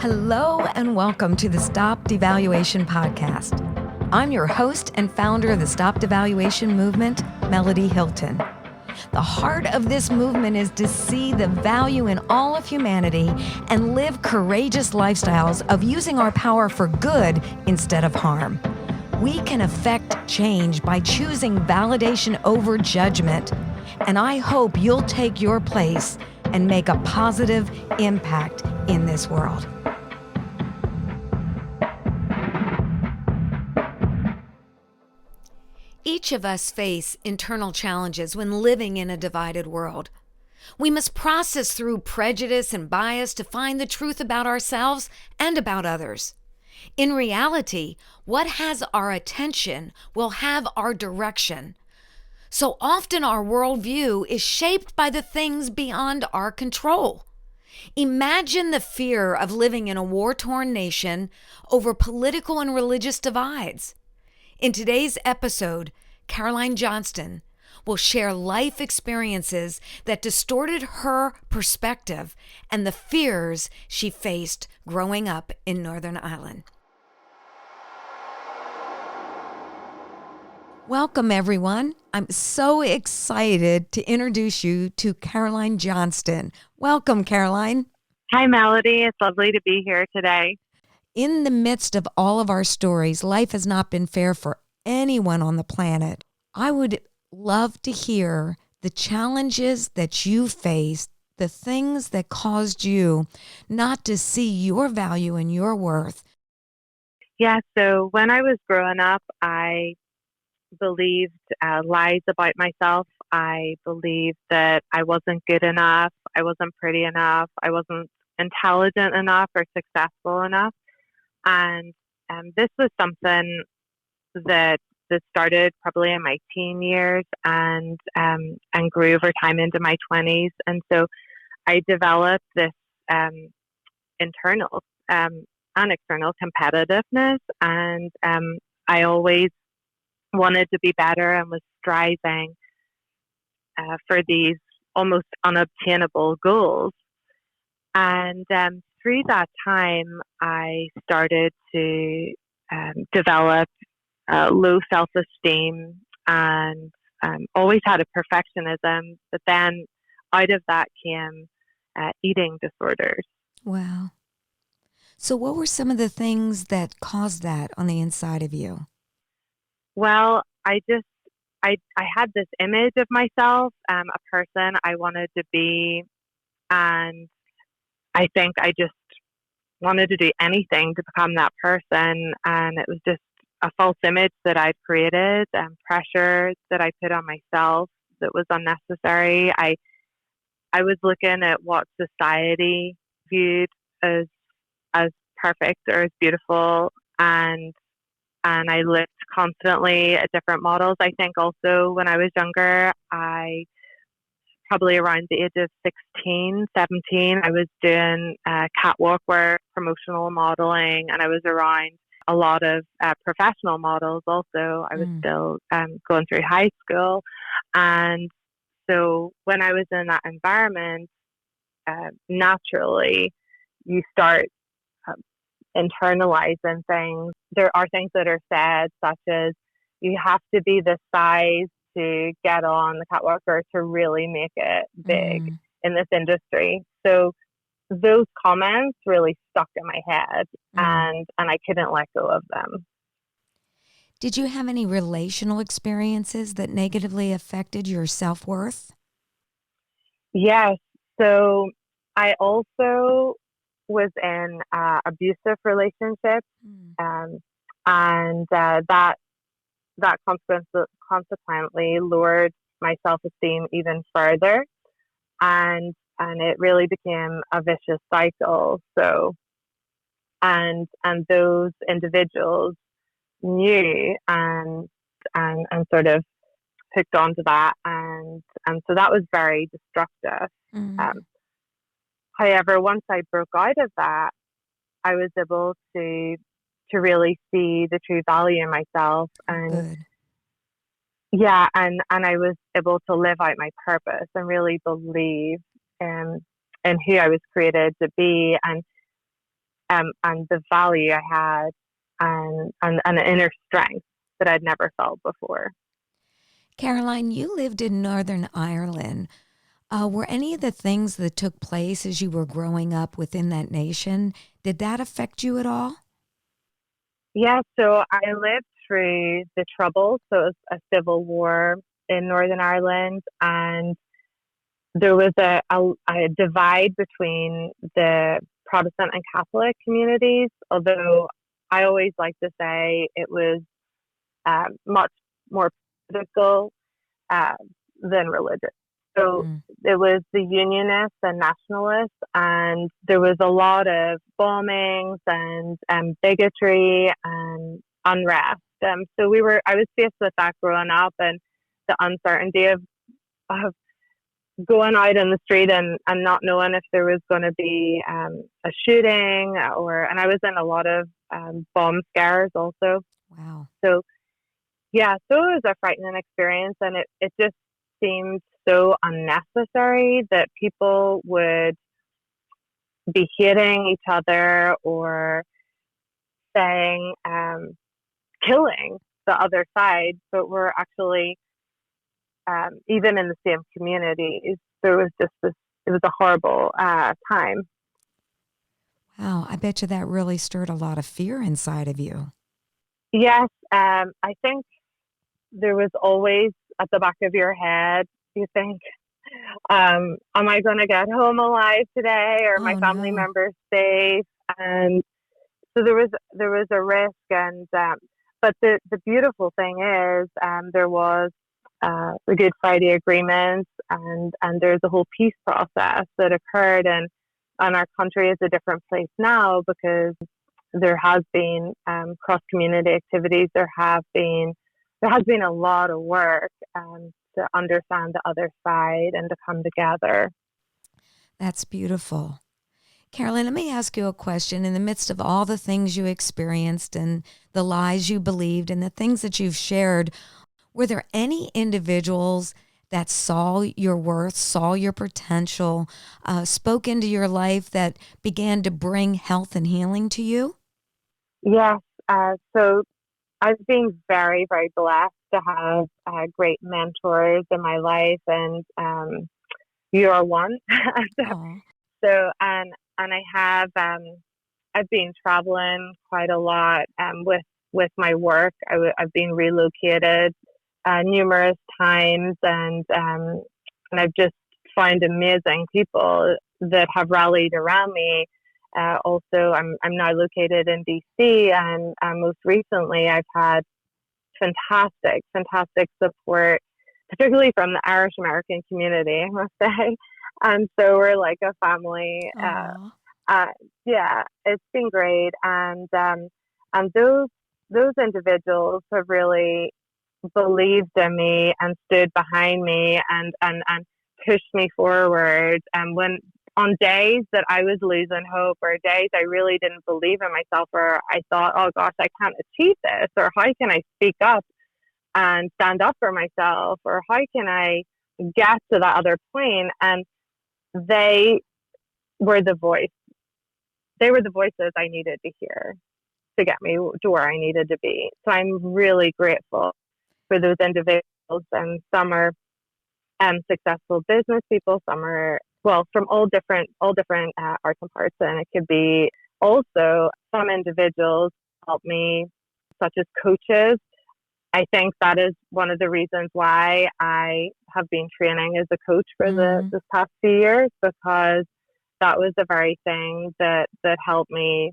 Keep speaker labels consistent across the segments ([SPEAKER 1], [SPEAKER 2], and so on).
[SPEAKER 1] Hello and welcome to the StopDevaluation podcast. I'm your host and founder of the StopDevaluation movement, Melody Hilton. The heart of this movement is to see the value in all of humanity and live courageous lifestyles of using our power for good instead of harm. We can affect change by choosing validation over judgment, and I hope you'll take your place and make a positive impact in this world. Each of us face internal challenges when living in a divided world. We must process through prejudice and bias to find the truth about ourselves and about others. In reality, what has our attention will have our direction. So often our worldview is shaped by the things beyond our control. Imagine the fear of living in a war-torn nation over political and religious divides. In today's episode, Caroline Johnston will share life experiences that distorted her perspective and the fears she faced growing up in Northern Ireland. Welcome, everyone. I'm so excited to introduce you to Caroline Johnston. Welcome, Caroline.
[SPEAKER 2] Hi, Melody. It's lovely to be here today.
[SPEAKER 1] In the midst of all of our stories, life has not been fair for anyone on the planet. I would love to hear the challenges that you faced, the things that caused you not to see your value and your worth.
[SPEAKER 2] Yeah, so when I was growing up, I believed lies about myself. I believed that I wasn't good enough, I wasn't pretty enough, I wasn't intelligent enough or successful enough. And this was something that started probably in my teen years and grew over time into my 20s. And so I developed this internal and external competitiveness, and I always wanted to be better and was striving for these almost unobtainable goals. And through that time, I started to develop low self-esteem and always had a perfectionism. But then out of that came eating disorders.
[SPEAKER 1] Wow. So what were some of the things that caused that on the inside of you?
[SPEAKER 2] Well, I had this image of myself, a person I wanted to be, and I think I just wanted to do anything to become that person, and it was just a false image that I'd created and pressure that I put on myself that was unnecessary. I was looking at what society viewed as perfect or as beautiful, and I looked constantly at different models. I think also when I was younger, I probably around the age of 16, 17, I was doing catwalk work, promotional modeling, and I was around a lot of professional models also. I was still going through high school. And so when I was in that environment, naturally you start internalizing things. There are things that are said, such as you have to be this size to get on the catwalk or to really make it big in this industry. So those comments really stuck in my head, and I couldn't let go of them.
[SPEAKER 1] Did you have any relational experiences that negatively affected your self-worth?
[SPEAKER 2] Yes. So I also was in abusive relationships, and that consequently lowered my self-esteem even further, and it really became a vicious cycle. So, and those individuals knew and sort of hooked onto that, and so that was very destructive. However, once I broke out of that, I was able to really see the true value in myself, and and I was able to live out my purpose and really believe in who I was created to be. And and the value I had, and an inner strength that I'd never felt before.
[SPEAKER 1] Caroline, you lived in Northern Ireland. Were any of the things that took place as you were growing up within that nation, did that affect you at all?
[SPEAKER 2] Yeah, so I lived through the Troubles, so it was a civil war in Northern Ireland, and there was a divide between the Protestant and Catholic communities, although I always like to say it was much more political uh, than religious. So
[SPEAKER 1] Mm.
[SPEAKER 2] it was the Unionists and Nationalists, and there was a lot of bombings and bigotry and unrest. I was faced with that growing up, and the uncertainty of going out in the street and not knowing if there was going to be a shooting, and I was in a lot of bomb scares also.
[SPEAKER 1] Wow.
[SPEAKER 2] So yeah, so it was a frightening experience, and it just seemed so unnecessary that people would be hitting each other or saying, killing the other side, but we're actually, even in the same communities, there was just this, it was a horrible time.
[SPEAKER 1] Wow, I bet you that really stirred a lot of fear inside of you.
[SPEAKER 2] Yes, I think there was always at the back of your head, you think, am I going to get home alive today? Or my
[SPEAKER 1] Oh,
[SPEAKER 2] family
[SPEAKER 1] no.
[SPEAKER 2] members safe? And so there was a risk, and but the beautiful thing is, there was the Good Friday Agreement, and there's a whole peace process that occurred, and our country is a different place now because there has been cross community activities. There has been a lot of work to understand the other side and to come together.
[SPEAKER 1] That's beautiful. Carolyn, let me ask you a question. In the midst of all the things you experienced and the lies you believed and the things that you've shared, were there any individuals that saw your worth, saw your potential, spoke into your life that began to bring health and healing to you?
[SPEAKER 2] Yes, so I've been very, very blessed to have great mentors in my life, and you are one.
[SPEAKER 1] Oh,
[SPEAKER 2] So, and I have I've been traveling quite a lot with my work. I've been relocated numerous times, and I've just found amazing people that have rallied around me. Also, I'm now located in DC, and most recently I've had fantastic support, particularly from the Irish American community, I must say. And so we're like a family.
[SPEAKER 1] oh,
[SPEAKER 2] Uh, yeah, it's been great, and those individuals have really believed in me and stood behind me and pushed me forward. And when on days that I was losing hope, or days I really didn't believe in myself, or I thought, oh gosh, I can't achieve this, or how can I speak up and stand up for myself, or how can I get to that other point? And they were the voice. They were the voices I needed to hear to get me to where I needed to be. So I'm really grateful for those individuals. And some are successful business people. Some are, well, from all different arts and parts. And it could be also some individuals help me, such as coaches. I think that is one of the reasons why I have been training as a coach for
[SPEAKER 1] mm,
[SPEAKER 2] this past few years, because that was the very thing that helped me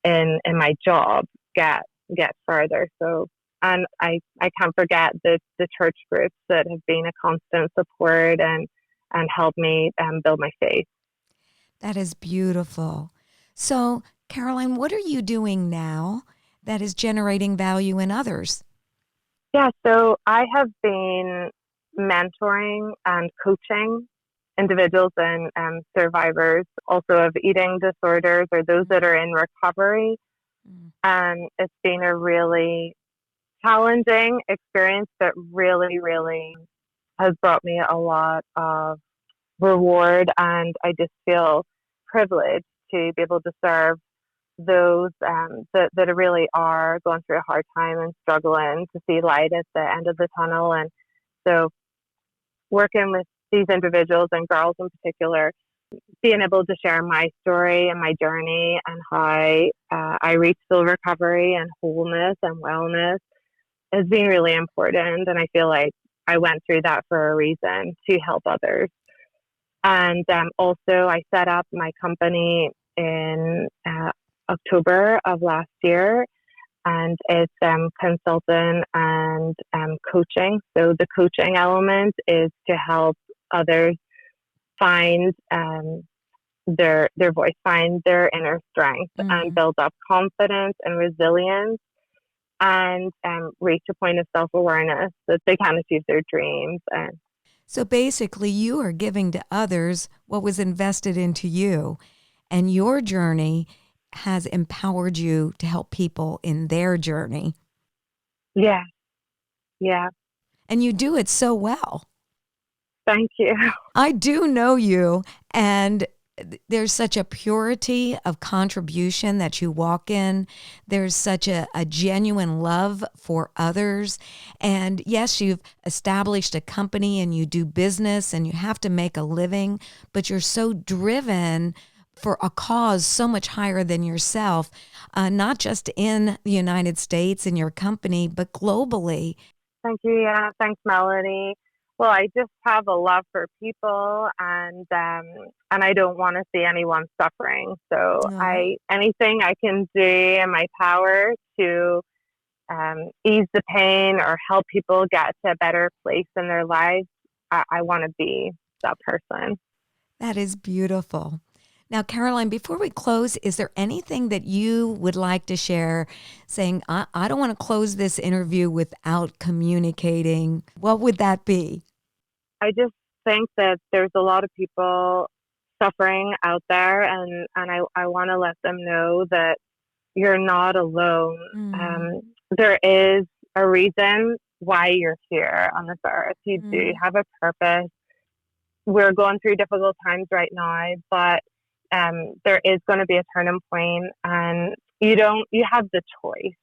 [SPEAKER 2] in my job get further. So, and I can't forget the church groups that have been a constant support and helped me build my faith.
[SPEAKER 1] that is beautiful. So, Caroline, what are you doing now that is generating value in others?
[SPEAKER 2] Yeah, so I have been mentoring and coaching individuals and survivors also of eating disorders, or those that are in recovery.
[SPEAKER 1] Mm.
[SPEAKER 2] And it's been a really challenging experience, but really has brought me a lot of reward. And I just feel privileged to be able to serve those that really are going through a hard time and struggling to see light at the end of the tunnel. And so working with these individuals and girls in particular, being able to share my story and my journey and how I reached full recovery and wholeness and wellness has been really important. And I feel like I went through that for a reason, to help others. And also I set up my company in October of last year, and it's consulting and coaching. So the coaching element is to help others find their voice, find their inner strength, and build up confidence and resilience, and reach a point of self-awareness that they can achieve their dreams. And
[SPEAKER 1] so basically, you are giving to others what was invested into you, and your journey has empowered you to help people in their journey.
[SPEAKER 2] Yeah.
[SPEAKER 1] And you do it so well.
[SPEAKER 2] Thank you.
[SPEAKER 1] I do know you, and there's such a purity of contribution that you walk in. There's such a genuine love for others. And yes, you've established a company and you do business and you have to make a living, but you're so driven for a cause so much higher than yourself, not just in the United States in your company, but globally.
[SPEAKER 2] Thank you. Yeah. Thanks, Melody. Well, I just have a love for people, and I don't want to see anyone suffering. So anything I can do in my power to ease the pain or help people get to a better place in their lives, I want to be that person.
[SPEAKER 1] That is beautiful. Now, Caroline, before we close, is there anything that you would like to share, saying, I don't want to close this interview without communicating? What would that be?
[SPEAKER 2] I just think that there's a lot of people suffering out there, and I want to let them know that you're not alone. There is a reason why you're here on this earth. You do have a purpose. We're going through difficult times right now, but there is going to be a turning point, and you have the choice.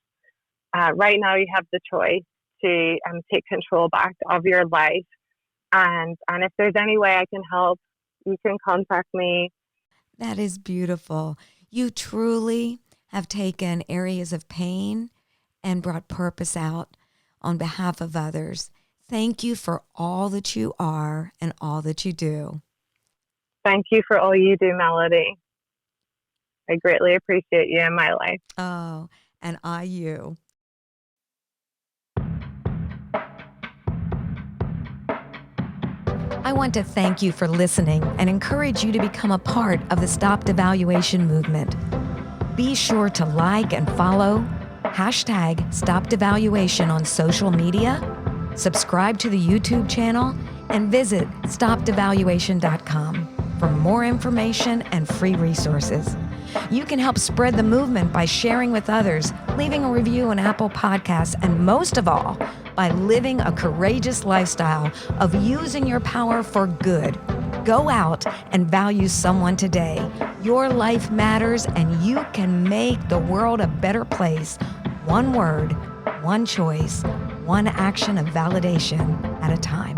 [SPEAKER 2] Right now you have the choice to take control back of your life. And if there's any way I can help, you can contact me.
[SPEAKER 1] That is beautiful. You truly have taken areas of pain and brought purpose out on behalf of others. Thank you for all that you are and all that you do.
[SPEAKER 2] Thank you for all you do, Melody. I greatly appreciate you in my life.
[SPEAKER 1] Oh, and I you. I want to thank you for listening and encourage you to become a part of the StopDevaluation movement. Be sure to like and follow #StopDevaluation on social media, subscribe to the YouTube channel, and visit StopDevaluation.com for more information and free resources. You can help spread the movement by sharing with others, leaving a review on Apple Podcasts, and most of all, by living a courageous lifestyle of using your power for good. Go out and value someone today. Your life matters, and you can make the world a better place. One word, one choice, one action of validation at a time.